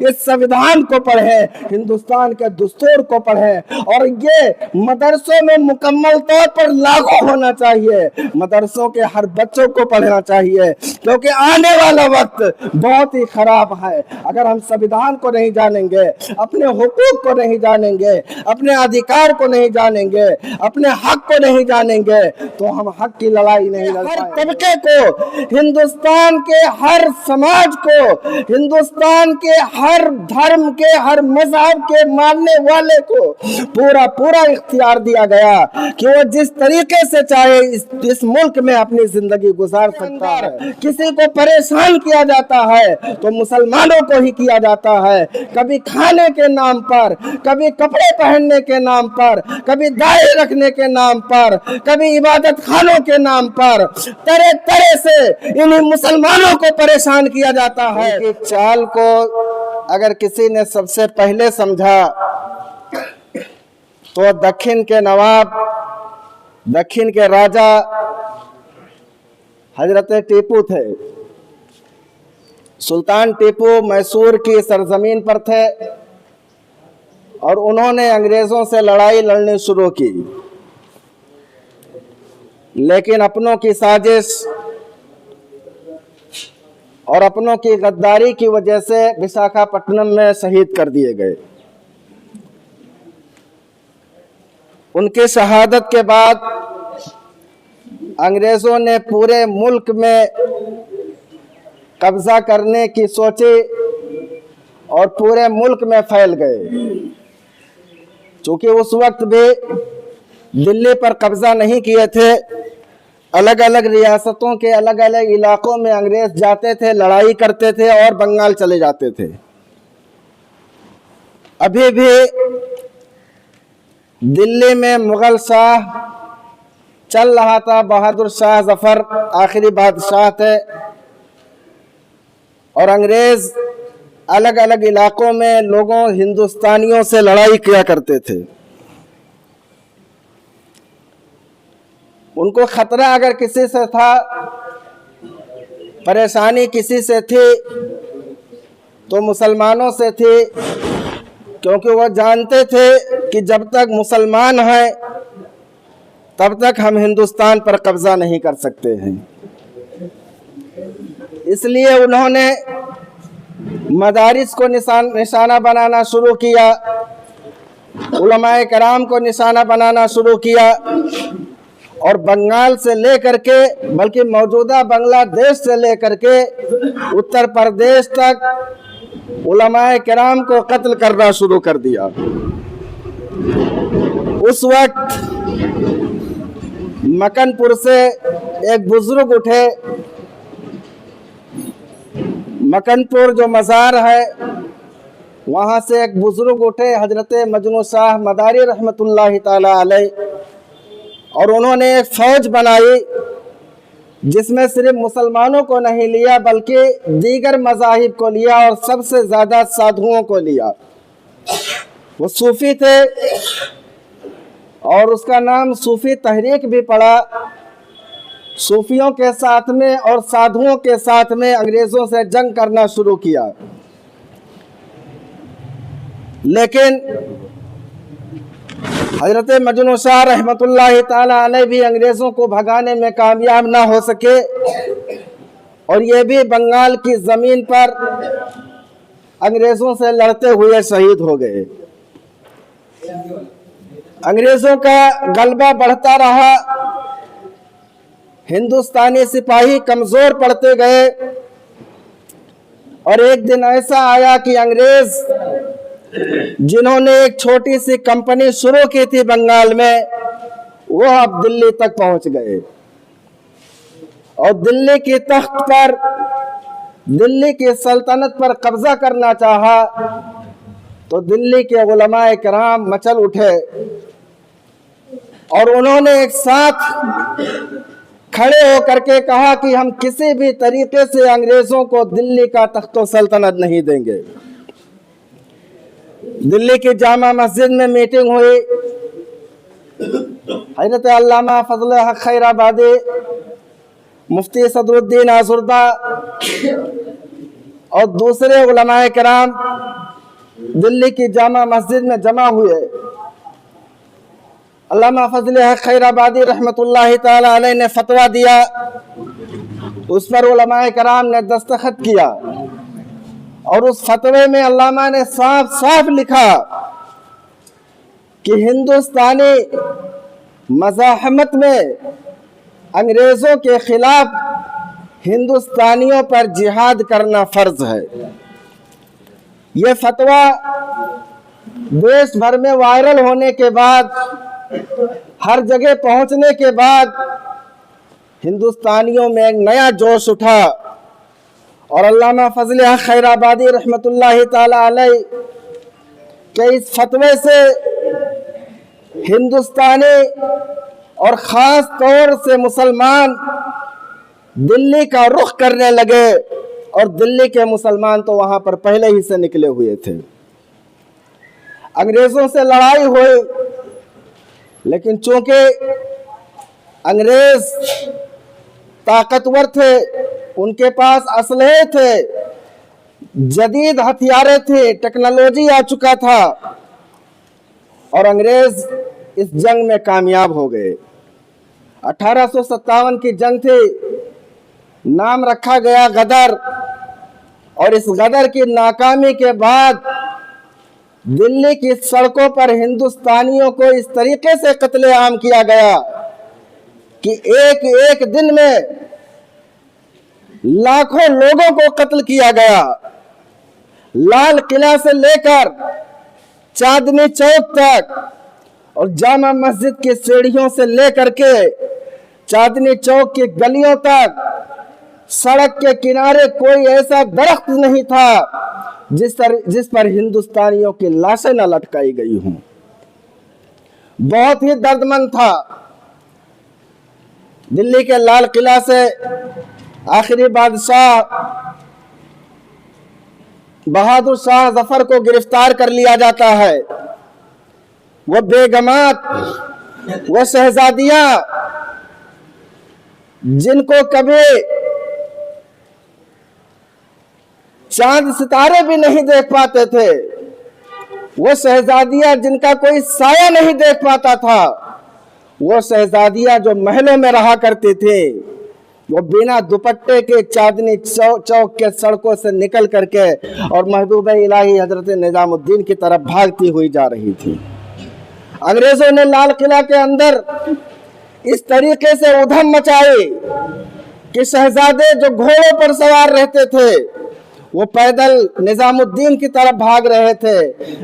इस संविधान को पढ़ें, हिंदुस्तान के दस्तूर को पढ़ें, और ये मदरसों में मुकम्मल तौर पर लागू होना चाहिए। मदरसों के हर बच्चों को पढ़ना चाहिए, क्योंकि आने वाला वक्त बहुत ही खराब है। अगर हम संविधान को नहीं जानेंगे, अपने हुकूक को नहीं जानेंगे, अपने अधिकार को नहीं जानेंगे, अपने हक को नहीं जानेंगे, तो हम हक की लड़ाई नहीं लड़ पाएंगे। हर तबके को, हिंदुस्तान के हर समाज को, हिंदुस्तान के हर धर्म के, हर मजहब के मानने वाले को पूरा पूरा इख्तियार दिया गया कि वो जिस तरीके से चाहे इस मुल्क में अपनी जिंदगी गुजार सकता है। किसी को परेशान किया जाता है तो मुसलमानों को ही किया जाता है, कभी खाने के नाम पर, कभी कपड़े पहनने के नाम पर, कभी दाढ़ी रखने के नाम पर, कभी इबादत खानों के नाम पर, तरह तरह से इन्हीं मुसलमानों को परेशान किया जाता है। कि चाल को अगर किसी ने सबसे पहले समझा तो दक्षिण के नवाब, दक्षिण के राजा हजरत टीपू थे। सुल्तान टीपू मैसूर की सरजमीन पर थे और उन्होंने अंग्रेजों से लड़ाई लड़नी शुरू की, लेकिन अपनों की साजिश और अपनों की गद्दारी की वजह से विशाखापट्टनम में शहीद कर दिए गए। उनकी शहादत के बाद अंग्रेजों ने पूरे मुल्क में कब्जा करने की सोची और पूरे मुल्क में फैल गए। चूंकि उस वक्त भी दिल्ली पर कब्जा नहीं किए थे, अलग अलग रियासतों के अलग अलग इलाकों में अंग्रेज जाते थे, लड़ाई करते थे और बंगाल चले जाते थे। अभी भी दिल्ली में मुगल शाह चल रहा था, बहादुर शाह जफर आखिरी बादशाह थे, और अंग्रेज अलग अलग इलाकों में लोगों हिंदुस्तानियों से लड़ाई किया करते थे। उनको खतरा अगर किसी से था, परेशानी किसी से थी, तो मुसलमानों से थी, क्योंकि वह जानते थे कि जब तक मुसलमान हैं तब तक हम हिंदुस्तान पर कब्जा नहीं कर सकते हैं। इसलिए उन्होंने मदारिस को निशाना बनाना शुरू किया, उलमाए कराम को निशाना बनाना शुरू किया, और बंगाल से लेकर के, बल्कि मौजूदा बांग्लादेश से लेकर के उत्तर प्रदेश तक उलमाए किराम को कत्ल करना शुरू कर दिया। उस वक्त मकनपुर से एक बुजुर्ग उठे, मकनपुर जो मज़ार है वहाँ से एक बुजुर्ग उठे, हजरत मजनू शाह मदारी रहमतुल्लाहि ताला अलैह, और उन्होंने एक फौज बनाई जिसमें सिर्फ मुसलमानों को नहीं लिया बल्कि दीगर मज़ाहिब को लिया और सबसे ज़्यादा साधुओं को लिया। वो सूफ़ी थे और उसका नाम सूफ़ी तहरीक भी पड़ा। सूफियों के साथ में और साधुओं के साथ में अंग्रेज़ों से जंग करना शुरू किया, लेकिन हजरत मजनू शाह रहमतुल्लाहि ताला अलैह भी अंग्रेज़ों को भगाने में कामयाब ना हो सके, और ये भी बंगाल की ज़मीन पर अंग्रेज़ों से लड़ते हुए शहीद हो गए। अंग्रेज़ों का गलबा बढ़ता रहा, हिंदुस्तानी सिपाही कमज़ोर पड़ते गए, और एक दिन ऐसा आया कि अंग्रेज़ जिन्होंने एक छोटी सी कंपनी शुरू की थी बंगाल में, वो अब दिल्ली तक पहुंच गए और दिल्ली की तख्त पर, दिल्ली की सल्तनत पर कब्जा करना चाहा। तो दिल्ली के उलमाए किराम मचल उठे और उन्होंने एक साथ खड़े होकर के कहा कि हम किसी भी तरीके से अंग्रेजों को दिल्ली का तख्तो सल्तनत नहीं देंगे। दिल्ली की जामा मस्जिद में मीटिंग हुई। हज़रत अल्लामा फजल हक खैराबादी, मुफ्ती सदरुद्दीन आज़ुर्दा और दूसरे उलमाए किराम दिल्ली की जामा मस्जिद में जमा हुए। अल्लामा फजल हक खैराबादी रहमतुल्लाहि ताला अलैह ने फतवा दिया, उस पर उलमाए कराम ने दस्तखत किया और उस फतवे में अल्लामा ने साफ साफ लिखा कि हिंदुस्तानी मज़ाहमत में अंग्रेज़ों के खिलाफ हिंदुस्तानियों पर जिहाद करना फर्ज है। ये फतवा देश भर में वायरल होने के बाद, हर जगह पहुंचने के बाद हिंदुस्तानियों में एक नया जोश उठा और अल्लामा फजल हक खैराबादी रहमतुल्लाहि ताला अलैह के इस फतवे से हिंदुस्तानी और ख़ास तौर से मुसलमान दिल्ली का रुख करने लगे और दिल्ली के मुसलमान तो वहाँ पर पहले ही से निकले हुए थे। अंग्रेज़ों से लड़ाई हुई, लेकिन चूंकि अंग्रेज़ ताकतवर थे, उनके पास असलहे थे, जदीद हथियारें थे, टेक्नोलॉजी आ चुका था और अंग्रेज़ इस जंग में कामयाब हो गए। 1857 की जंग थी, नाम रखा गया गदर, और इस गदर की नाकामी के बाद दिल्ली की सड़कों पर हिंदुस्तानियों को इस तरीके से कत्लेआम किया गया कि एक एक दिन में लाखों लोगों को कत्ल किया गया। लाल किला से लेकर चांदनी चौक तक और जामा मस्जिद की सीढ़ियों से लेकर के चांदनी चौक की गलियों तक, सड़क के किनारे कोई ऐसा दरख्त नहीं था जिस पर हिंदुस्तानियों की लाशें न लटकाई गई हों। बहुत ही दर्दमंद था। दिल्ली के लाल किला से आखिरी बादशाह बहादुर शाह जफर को गिरफ्तार कर लिया जाता है। वो बेगमात, वो शहजादियां जिनको कभी चांद सितारे भी नहीं देख पाते थे, वो शहजादियां जिनका कोई साया नहीं देख पाता था, वो शहजादियां जो महलों में रहा करते थे, वो बिना दुपट्टे के चांदनी चौक के सड़कों से निकल करके और महबूब इलाही हजरत निजामुद्दीन की तरफ भागती हुई जा रही थी। अंग्रेजों ने लाल किला के अंदर इस तरीके से उधम मचाई कि शहजादे जो घोड़ों पर सवार रहते थे वो पैदल निजामुद्दीन की तरफ भाग रहे थे।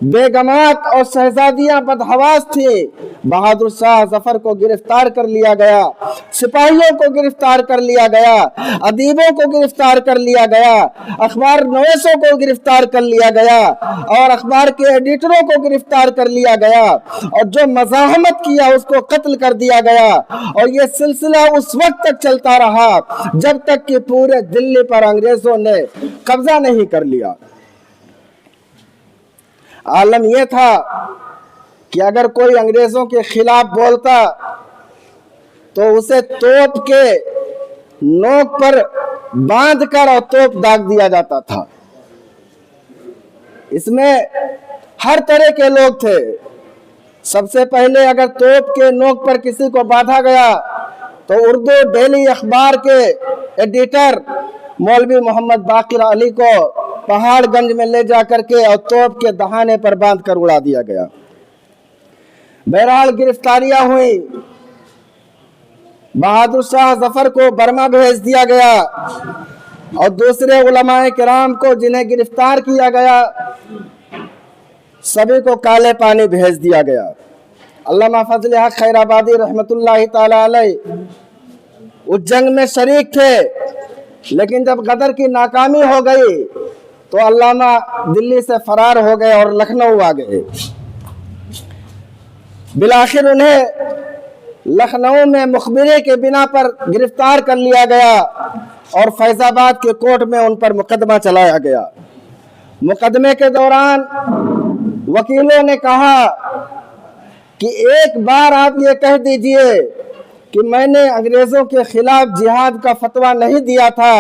बेगमात और शहजादियां बदहवास थी। बहादुर शाह जफर को गिरफ्तार कर लिया गया, सिपाहियों को गिरफ्तार कर लिया गया, अदीबों को गिरफ्तार कर लिया गया, अखबार नवीसों को गिरफ्तार कर लिया गया और अखबार के एडिटरों को गिरफ्तार कर लिया गया और जो मज़ाहमत किया उसको कत्ल कर दिया गया। और ये सिलसिला उस वक्त तक चलता रहा जब तक कि पूरे दिल्ली पर अंग्रेजों ने कब्जा नहीं कर लिया। आलम यह था कि अगर कोई अंग्रेजों के खिलाफ बोलता तो उसे तोप के नोक पर बांधकर और तोप दाग दिया जाता था। इसमें हर तरह के लोग थे। सबसे पहले अगर तोप के नोक पर किसी को बांधा गया तो उर्दू डेली अखबार के एडिटर मौलवी मोहम्मद बाकिर अली को पहाड़गंज में ले जाकर के और तोप के दहाने पर बांधकर उड़ा दिया गया। बहरहाल गिरफ्तारियां हुई। बहादुर शाह जफर को बर्मा भेज दिया गया और दूसरे उलमाए किराम को जिन्हें गिरफ्तार किया गया सभी को काले पानी भेज दिया गया। अल्लामा फजल हक खैराबादी रहमतुल्लाहि ताला अलैह उस जंग में शरीक थे, लेकिन जब गदर की नाकामी हो गई तो अल्लामा दिल्ली से फरार हो गए और लखनऊ आ गए। बिलाखिर उन्हें लखनऊ में मुखबिरे के बिना पर गिरफ्तार कर लिया गया और फैजाबाद के कोर्ट में उन पर मुकदमा चलाया गया। मुकदमे के दौरान वकीलों ने कहा कि एक बार आप ये कह दीजिए कि मैंने अंग्रेजों के खिलाफ जिहाद का फतवा नहीं दिया था,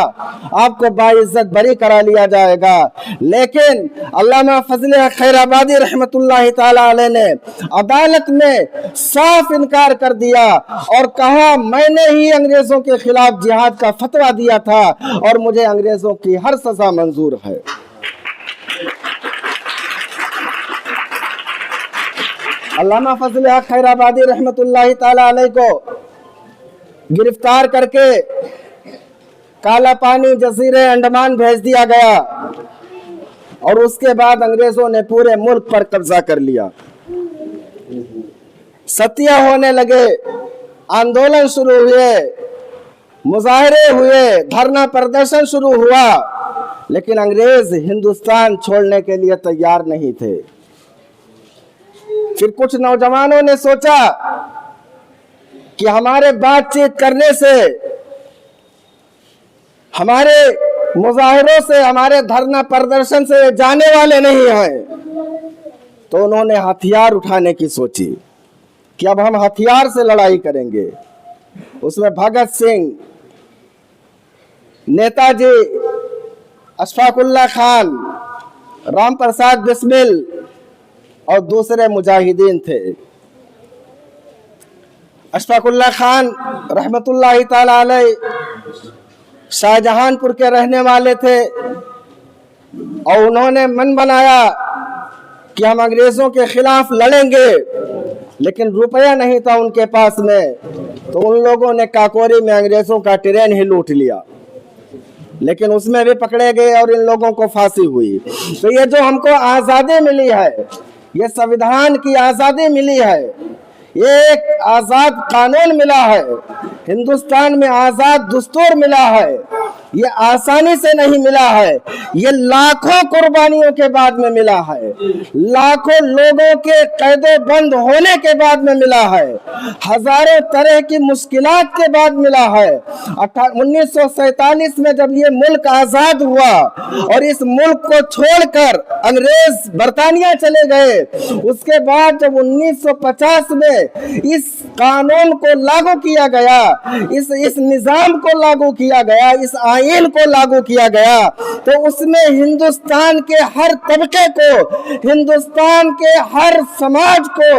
आपको बाइज्जत बरी करा लिया जाएगा। लेकिन अल्लामा फजल खैराबादी रहमतुल्लाह ताला अलैह ने अदालत में साफ इनकार कर दिया और कहा मैंने ही अंग्रेजों के खिलाफ जिहाद का फतवा दिया था और मुझे अंग्रेजों की हर सजा मंजूर है। अल्लामा फजल खैराबादी रहमतुल्लाह ताला अलैह को गिरफ्तार करके काला पानी जजीरे अंडमान भेज दिया गया और उसके बाद अंग्रेजों ने पूरे मुल्क पर कब्जा कर लिया। सत्या होने लगे, आंदोलन शुरू हुए, मुजाहरे हुए, धरना प्रदर्शन शुरू हुआ, लेकिन अंग्रेज हिंदुस्तान छोड़ने के लिए तैयार नहीं थे। फिर कुछ नौजवानों ने सोचा कि हमारे बातचीत करने से, हमारे मुजाहिरों से, हमारे धरना प्रदर्शन से जाने वाले नहीं हैं। तो उन्होंने हथियार उठाने की सोची कि अब हम हथियार से लड़ाई करेंगे। उसमें भगत सिंह, नेताजी, अशफाकुल्ला खान, राम प्रसाद बिस्मिल और दूसरे मुजाहिदीन थे। अशफाकुल्ला खान रहमतुल्लाह ताला अलैह शाहजहांपुर के रहने वाले थे और उन्होंने मन बनाया कि हम अंग्रेजों के खिलाफ लड़ेंगे, लेकिन रुपया नहीं था उनके पास में। तो उन लोगों ने काकोरी में अंग्रेजों का ट्रेन ही लूट लिया, लेकिन उसमें भी पकड़े गए और इन लोगों को फांसी हुई। तो ये जो हमको आज़ादी मिली है, ये संविधान की आज़ादी मिली है, ये एक आज़ाद कानून मिला है, हिंदुस्तान में आज़ाद दस्तूर मिला है, ये आसानी से नहीं मिला है, ये लाखों कुर्बानियों के बाद में मिला है, लाखों लोगों के कैदे बंद होने के बाद में मिला है, हजारों तरह की मुश्किलात के बाद मिला है। 1947 में जब ये मुल्क आजाद हुआ और इस मुल्क को छोड़कर अंग्रेज बरतानिया चले गए, उसके बाद जब 1950 में इस कानून को लागू किया गया, इस निजाम को लागू किया गया, इस आईन को लागू किया गया, तो उसमें हिंदुस्तान के हर तबके को, हिंदुस्तान के हर समाज को,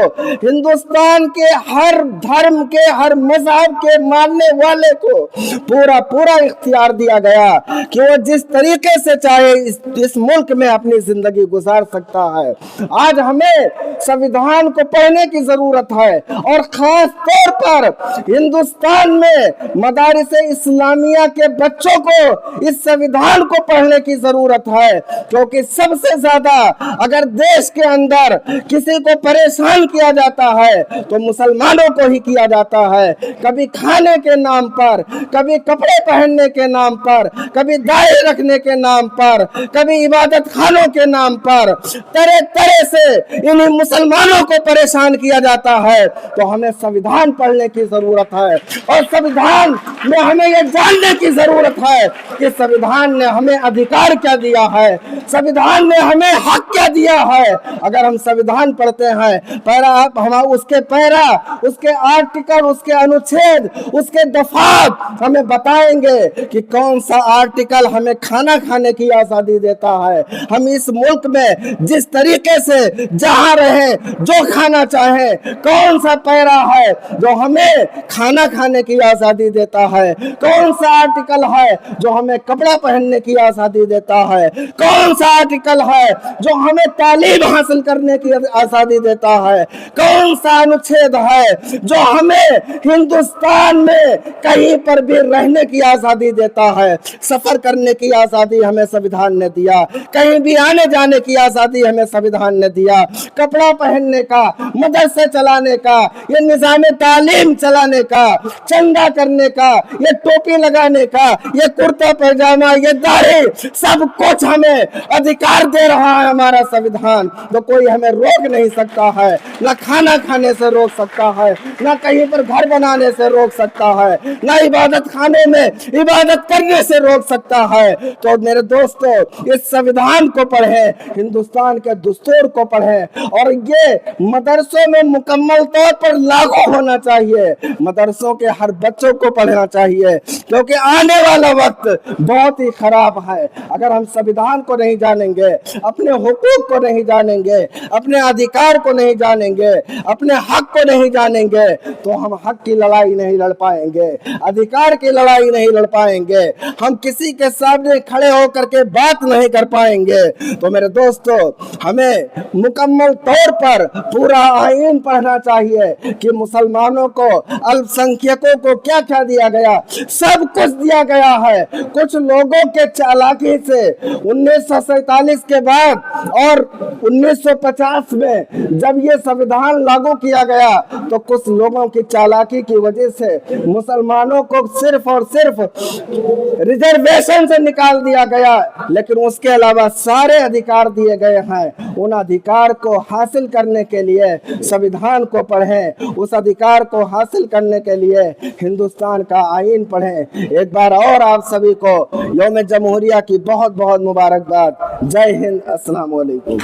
हिंदुस्तान के हर धर्म के, हर मजहब के मानने वाले को पूरा पूरा इख्तियार दिया गया कि वो जिस तरीके से चाहे इस मुल्क में अपनी जिंदगी गुजार सकता है। आज हमें संविधान को पढ़ने की जरूरत है और खास तौर पर हिंदुस्तान में मदारिस इस्लामिया के बच्चों को इस संविधान को पढ़ने की जरूरत है, क्योंकि सबसे ज्यादा अगर देश के अंदर किसी को परेशान किया जाता है तो मुसलमानों को ही किया जाता है। कभी खाने के नाम पर, कभी कपड़े पहनने के नाम पर, कभी दाढ़ी रखने के नाम पर, कभी इबादत खानों के नाम पर, तरह तरह से इन्हीं मुसलमानों को परेशान किया जाता है। तो हमें संविधान पढ़ने की जरूरत है और संविधान में हमें यह जानने की जरूरत है कि संविधान ने हमें अधिकार क्या दिया है, संविधान ने हमें हक क्या दिया है। अगर हम संविधान पढ़ते हैं, पैरा हम उसके पैरा, उसके आर्टिकल, उसके अनुच्छेद, उसके दफात हमें बताएंगे कि कौन सा आर्टिकल हमें खाना खाने की आजादी देता है। हम इस मुल्क में जिस तरीके से जहां रहे, जो खाना चाहे, कौन सा पैरा है जो हमें खाना खाने की आजादी देता है, कौन सा आर्टिकल है जो हमें कपड़ा पहनने की आजादी देता है, कौन सा आर्टिकल है जो हमें तालीम हासिल करने की आजादी देता है, कौन सा अनुच्छेद है जो हमें हिंदुस्तान में कहीं पर भी रहने की आजादी देता है, सफर करने की आजादी हमें संविधान ने दिया, कहीं भी आने जाने की आजादी हमें संविधान ने दिया, कपड़ा पहनने का, मदरसे चलाने का, ये निजाम तालीम चलाने का, चंदा करने का, ये टोपी लगाने का, ये कुर्ता पैजामा, ये दाढ़ी, सब कुछ हमें अधिकार दे रहा है हमारा संविधान। तो कोई हमें रोक नहीं सकता है, ना खाना खाने से रोक सकता है, ना कहीं पर घर बनाने से रोक सकता है, ना इबादत खाने में इबादत करने से रोक सकता है। तो मेरे दोस्तों, इस संविधान को पढ़ें, हिंदुस्तान के दस्तूर को पढ़ें और ये मदरसों में मुकम्मल तौर पर लागू लागू होना चाहिए। मदरसों के हर बच्चों को पढ़ना चाहिए, क्योंकि आने वाला वक्त बहुत ही खराब है। अगर हम संविधान को नहीं जानेंगे, अपने हुकूक को नहीं जानेंगे, अपने अधिकार को नहीं जानेंगे, अपने हक को नहीं जानेंगे, तो हम हक की लड़ाई नहीं लड़ पाएंगे, अधिकार की लड़ाई नहीं लड़ पाएंगे, हम किसी के सामने खड़े होकर के बात नहीं कर पाएंगे। तो मेरे दोस्तों, हमें मुकम्मल तौर पर पूरा आईन पढ़ना चाहिए कि मुसलमानों को, अल्पसंख्यकों को क्या क्या दिया गया। सब कुछ दिया गया है। कुछ लोगों के चालाकी से 1947 के बाद और 1950 में जब ये संविधान लागू किया गया, तो कुछ लोगों की चालाकी की वजह से मुसलमानों को सिर्फ और सिर्फ रिजर्वेशन से निकाल दिया गया, लेकिन उसके अलावा सारे अधिकार दिए गए हैं। उन अधिकार को हासिल करने के लिए संविधान को पढ़ें, उस अधिकार को हासिल करने के लिए हिंदुस्तान का आईन पढ़ें। एक बार और आप सभी को यौम जमहूरिया की बहुत बहुत मुबारकबाद। जय हिंद, अस्सलाम वालेकुम।